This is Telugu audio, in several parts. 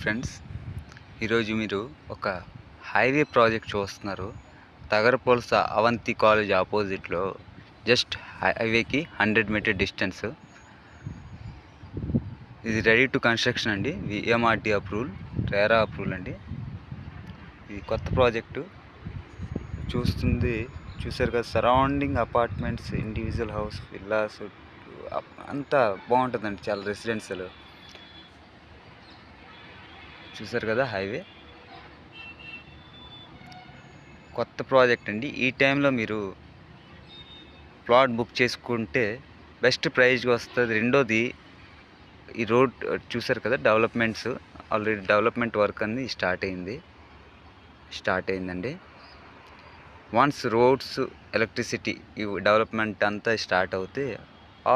ఫ్రెండ్స్, ఈరోజు మీరు ఒక హైవే ప్రాజెక్ట్ చూస్తున్నారు. తగరపొలస అవంతి కాలేజ్ ఆపోజిట్లో జస్ట్ హైవేకి 100 మీటర్ డిస్టెన్స్. ఇది రెడీ టు కన్స్ట్రక్షన్ అండి. విఎంఆర్టీ అప్రూవల్, రేరా అప్రూవల్ అండి. ఇది కొత్త ప్రాజెక్టు చూసారు కదా. Surrounding apartments, individual house, villas అంతా బాగుంటుందండి. చాలా రెసిడెన్షియల్ చూసారు కదా. హైవే కొత్త ప్రాజెక్ట్ అండి. ఈ టైంలో మీరు ప్లాట్ బుక్ చేసుకుంటే బెస్ట్ ప్రైజ్కి వస్తుంది. రెండోది, ఈ రోడ్ చూసారు కదా, డెవలప్మెంట్స్ ఆల్రెడీ డెవలప్మెంట్ వర్క్ అన్ని స్టార్ట్ అయిందండి. వన్స్ రోడ్స్, ఎలక్ట్రిసిటీ, ఈ డెవలప్మెంట్ అంతా స్టార్ట్ అవుతే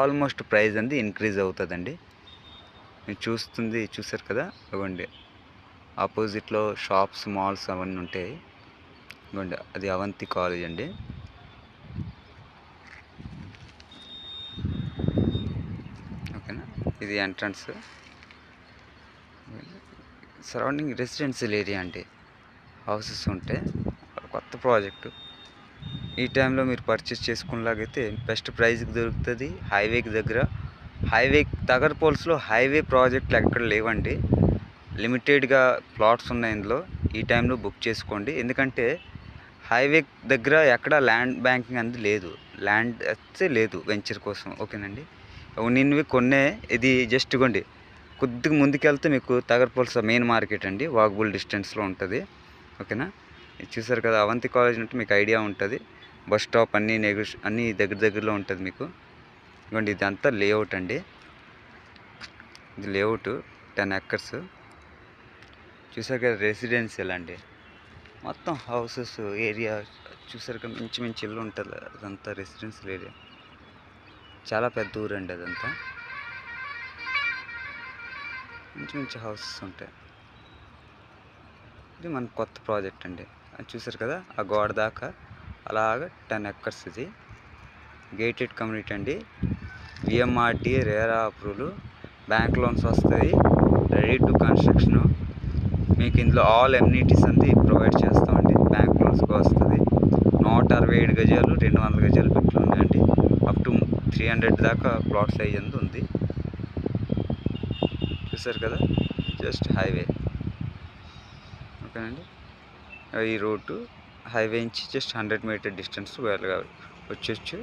ఆల్మోస్ట్ ప్రైస్ అనేది ఇంక్రీజ్ అవుతుందండి. మీరు చూసారు కదా. ఇవ్వండి, ఆపోజిట్లో షాప్స్, మాల్స్ అవన్నీ ఉంటాయి. ఇవ్వండి, అది అవంతి కాలేజ్ అండి. ఓకేనా. ఇది ఎంట్రన్స్. సరౌండింగ్ రెసిడెన్షియల్ ఏరియా అండి. హౌసెస్ ఉంటాయి. కొత్త ప్రాజెక్టు. ఈ టైంలో మీరు పర్చేస్ చేసుకునేలాగైతే బెస్ట్ ప్రైస్కి దొరుకుతుంది. హైవేకి దగ్గర. తగరపొలసలో హైవే ప్రాజెక్టులు ఎక్కడ లేవండి. లిమిటెడ్గా ప్లాట్స్ ఉన్నాయి ఇందులో. ఈ టైంలో బుక్ చేసుకోండి. ఎందుకంటే హైవే దగ్గర ఎక్కడ ల్యాండ్ బ్యాంకింగ్ అనేది లేదు. ల్యాండ్ అయితే లేదు వెంచర్ కోసం. ఓకేనండి. నిన్నవి కొన్నే. ఇది జస్ట్ ఇవ్వండి, కొద్దిగా ముందుకెళ్తే మీకు తగరపొలస మెయిన్ మార్కెట్ అండి. వాకబుల్ డిస్టెన్స్లో ఉంటుంది. ఓకేనా. చూసారు కదా, అవంతి కాలేజ్ అంటే మీకు ఐడియా ఉంటుంది. బస్ స్టాప్ అన్నీ దగ్గరలో ఉంటుంది మీకు. ఇవ్వండి, ఇదంతా లేఅవుట్ అండి. ఇది లేఅవుట్ 10 acres. చూసారు కదా, రెసిడెన్షియల్ అండి. మొత్తం హౌసెస్ ఏరియా చూసారు కదా. మంచి ఇల్లు ఉంటుంది. అదంతా రెసిడెన్షియల్ ఏరియా. చాలా పెద్ద ఊరు అండి అదంతా. మంచి హౌసెస్ ఉంటాయి. ఇది మన కొత్త ప్రాజెక్ట్ అండి. అది చూసారు కదా, ఆ గోడ దాకా అలాగా 10 acres. ఇది గేటెడ్ కమ్యూనిటీ అండి. విఎంఆర్టీ రేరా అప్రూవల్, బ్యాంక్ లోన్స్ వస్తాయి. Ready to construction. మీకు ఇందులో ఆల్ ఎమ్యూనిటీస్ అన్ని ప్రొవైడ్ చేస్తామండి. బ్యాంక్ లోన్స్కి వస్తుంది. 167 గజాలు, 200 గజాలు పెట్టులు ఉన్నాయండి. అప్ టు 300 దాకా ప్లాట్ సైజ్ అంతా ఉంది. చూసారు కదా, జస్ట్ హైవే. ఓకేనండి. ఈ రోడ్డు హైవే నుంచి జస్ట్ 100 మీటర్ డిస్టెన్స్ వచ్చేచ్చు.